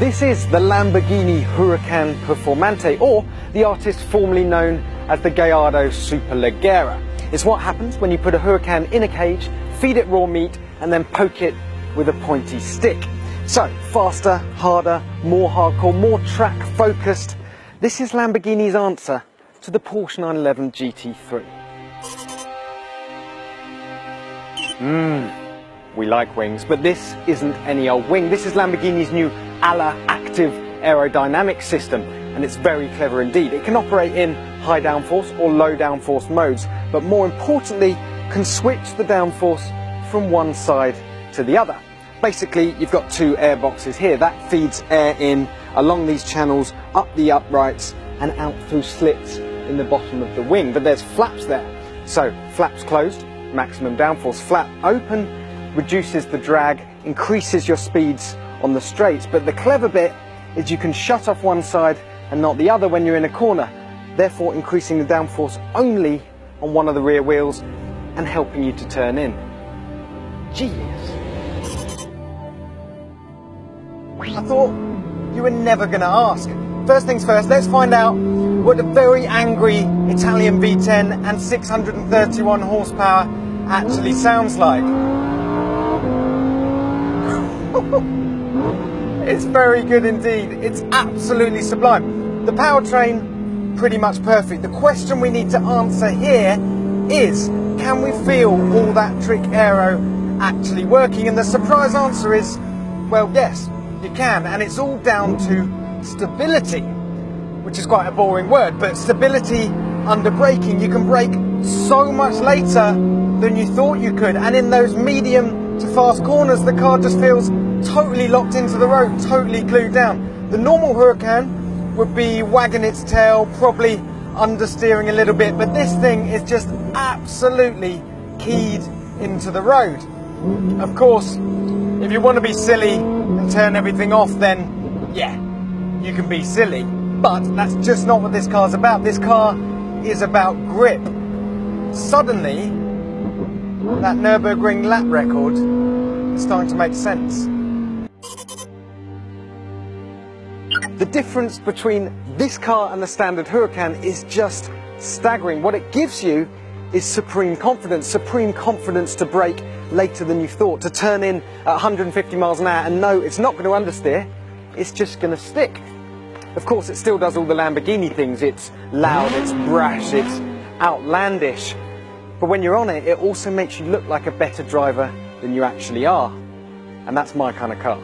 This is the Lamborghini Huracan Performante, or the artist formerly known as the Gallardo Superleggera. It's what happens when you put a Huracan in a cage, feed it raw meat, and then poke it with a pointy stick. So, faster, harder, more hardcore, more track focused. This is Lamborghini's answer to the Porsche 911 GT3. We like wings, but this isn't any old wing. This is Lamborghini's new Ala active aerodynamic system, and it's very clever indeed. It can operate in high downforce or low downforce modes, but more importantly, can switch the downforce from one side to the other. Basically, you've got two air boxes here. That feeds air in along these channels, up the uprights, and out through slits in the bottom of the wing. But there's flaps there. So, flaps closed, maximum downforce. Flap open, reduces the drag, increases your speeds on the straights. But the clever bit is you can shut off one side and not the other when you're in a corner, therefore increasing the downforce only on one of the rear wheels and helping you to turn in. Genius. I thought you were never going to ask. First things first, let's find out what a very angry Italian V10 and 631 horsepower actually sounds like. It's very good indeed. It's absolutely sublime. The powertrain, pretty much perfect. The question we need to answer here is, can we feel all that trick aero actually working? And the surprise answer is, well, yes, you can. And it's all down to stability, which is quite a boring word, but stability under braking. You can brake so much later than you thought you could. And in those medium to fast corners, the car just feels totally locked into the road, totally glued down. The normal Huracan would be wagging its tail, probably understeering a little bit, but this thing is just absolutely keyed into the road. Of course, if you want to be silly and turn everything off, then yeah, you can be silly. But that's just not what this car's about. This car is about grip. Suddenly, that Nürburgring lap record is starting to make sense. The difference between this car and the standard Huracan is just staggering. What it gives you is supreme confidence to brake later than you thought, to turn in at 150 miles an hour and know it's not going to understeer, it's just going to stick. Of course, it still does all the Lamborghini things. It's loud, it's brash, it's outlandish. But when you're on it, it also makes you look like a better driver than you actually are. And that's my kind of car.